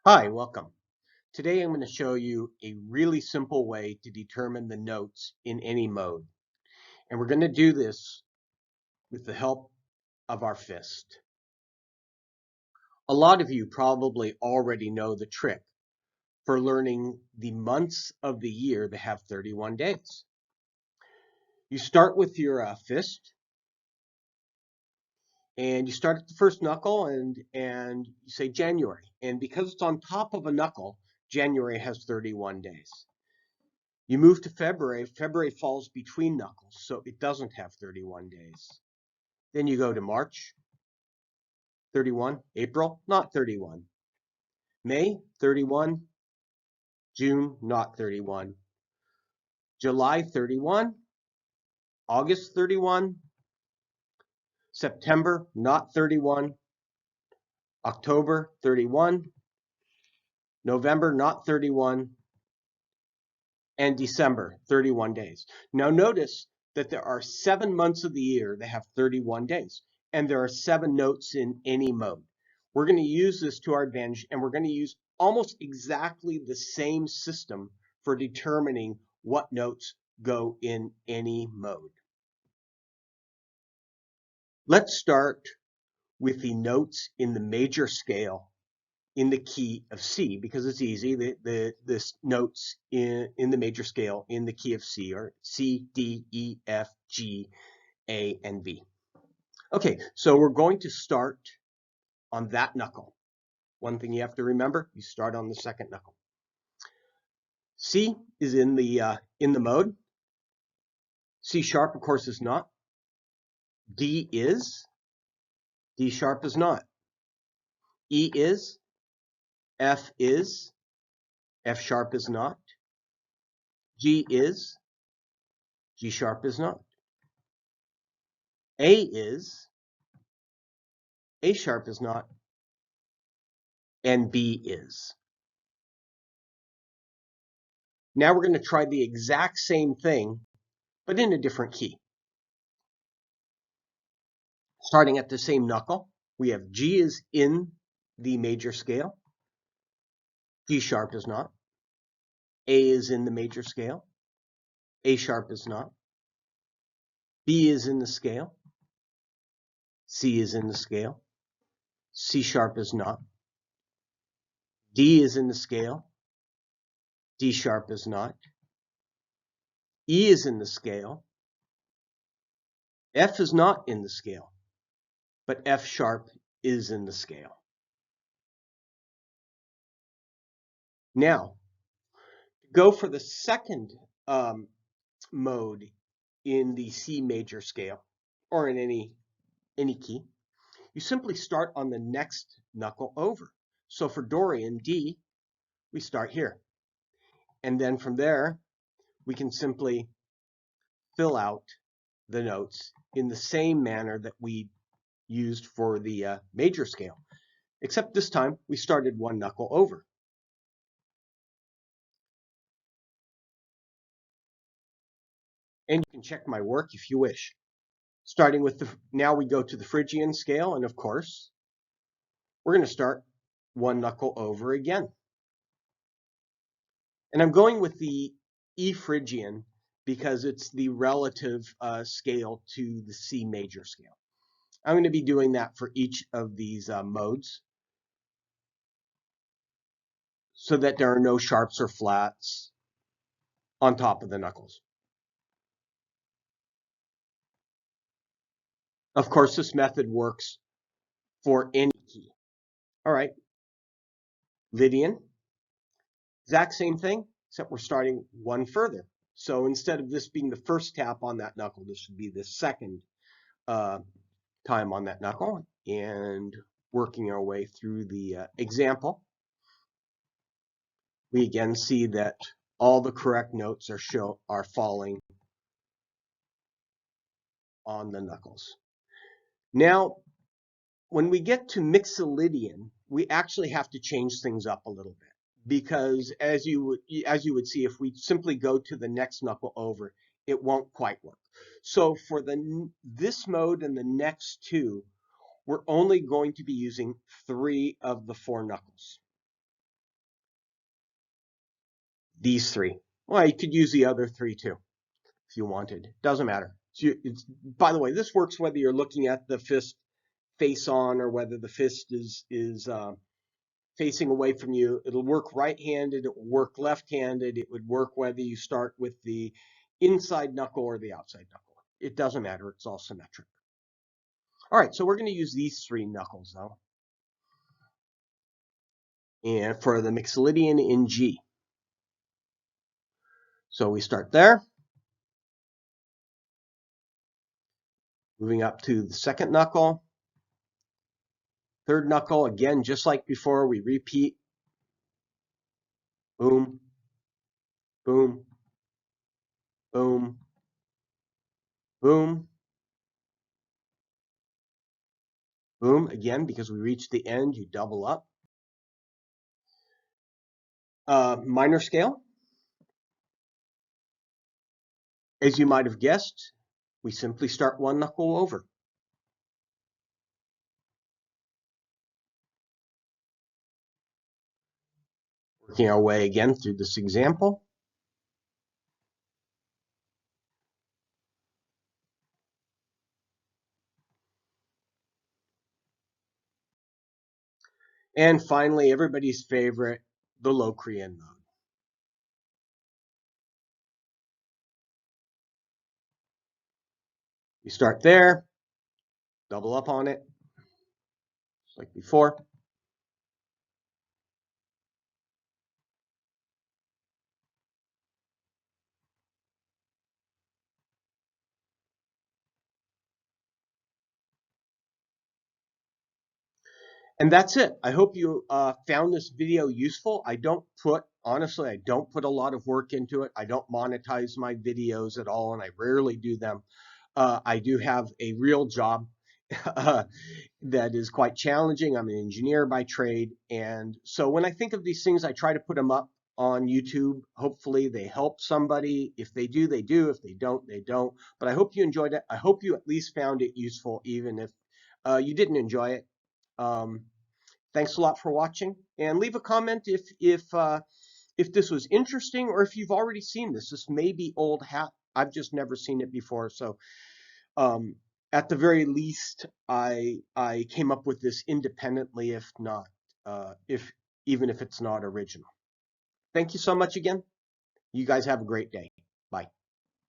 Hi, welcome. Today I'm going to show you a really simple way to determine the notes in any mode. And we're going to do this with the help of our fist. A lot of you probably already know the trick for learning the months of the year that have 31 days. You start with your fist and you start at the first knuckle and you say January. And because it's on top of a knuckle, January has 31 days. You move to February. February falls between knuckles, so it doesn't have 31 days. Then you go to March, 31. April, not 31. May, 31. June, not 31. July, 31. August, 31. September, not 31. October, 31. November, not 31. And December, 31 days. Now notice that there are 7 months of the year that have 31 days, and there are 7 notes in any mode. We're going to use this to our advantage, and we're going to use almost exactly the same system for determining what notes go in any mode. Let's start with the notes in the major scale in the key of C, because it's easy. The notes in the major scale in the key of C are C, D, E, F, G, A, and B. Okay, so we're going to start on that knuckle. One thing you have to remember, you start on the second knuckle. C is in the mode. C sharp, of course, is not. D is. D sharp is not. E is. F is. F sharp is not. G is. G sharp is not. A is. A sharp is not. And B is. Now we're going to try the exact same thing, but in a different key. Starting at the same knuckle, we have G is in the major scale. G sharp is not. A is in the major scale. A sharp is not. B is in the scale. C is in the scale. C sharp is not. D is in the scale. D sharp is not. E is in the scale. F is not in the scale, but F sharp is in the scale. Now, go for the second mode in the C major scale, or in any key. You simply start on the next knuckle over. So for Dorian, D, we start here. And then from there, we can simply fill out the notes in the same manner that we used for the major scale, except this time we started one knuckle over. And you can check my work if you wish. Starting with now we go to the Phrygian scale, and of course, we're going to start one knuckle over again. And I'm going with the E Phrygian because it's the relative scale to the C major scale. I'm going to be doing that for each of these modes so that there are no sharps or flats on top of the knuckles. Of course, this method works for any key. All right, Lydian, exact same thing, except we're starting one further. So instead of this being the first tap on that knuckle, this should be the second time on that knuckle. And working our way through the example, we again see that all the correct notes are falling on the knuckles. Now, when we get to Mixolydian, we actually have to change things up a little bit, because as you would see, if we simply go to the next knuckle over, it won't quite work. So for this mode and the next two, we're only going to be using 3 of the 4 knuckles. These three. Well, you could use the other three too if you wanted. Doesn't matter. By the way, this works whether you're looking at the fist face on or whether the fist is facing away from you. It'll work right-handed. It will work left-handed. It would work whether you start with the inside knuckle or the outside knuckle. It doesn't matter. It's all symmetric. All right, so we're going to use these three knuckles though. And for the Mixolydian in G. So we start there. Moving up to the second knuckle. Third knuckle, again, just like before, we repeat. Boom, boom, boom, boom, boom. Again, because we reach the end, you double up. Minor scale. As you might have guessed, we simply start one knuckle over. Working our way again through this example. And finally, everybody's favorite, the Locrian mode. You start there, double up on it, just like before. And that's it. I hope you found this video useful. Honestly, I don't put a lot of work into it. I don't monetize my videos at all, and I rarely do them. I do have a real job that is quite challenging. I'm an engineer by trade. And so when I think of these things, I try to put them up on YouTube. Hopefully they help somebody. If they do, they do. If they don't, they don't. But I hope you enjoyed it. I hope you at least found it useful, even if you didn't enjoy it. Thanks a lot for watching, and leave a comment if this was interesting or if you've already seen this. This may be old hat. I've just never seen it before. So at the very least, I came up with this independently, if not, even if it's not original. Thank you so much again. You guys have a great day. Bye.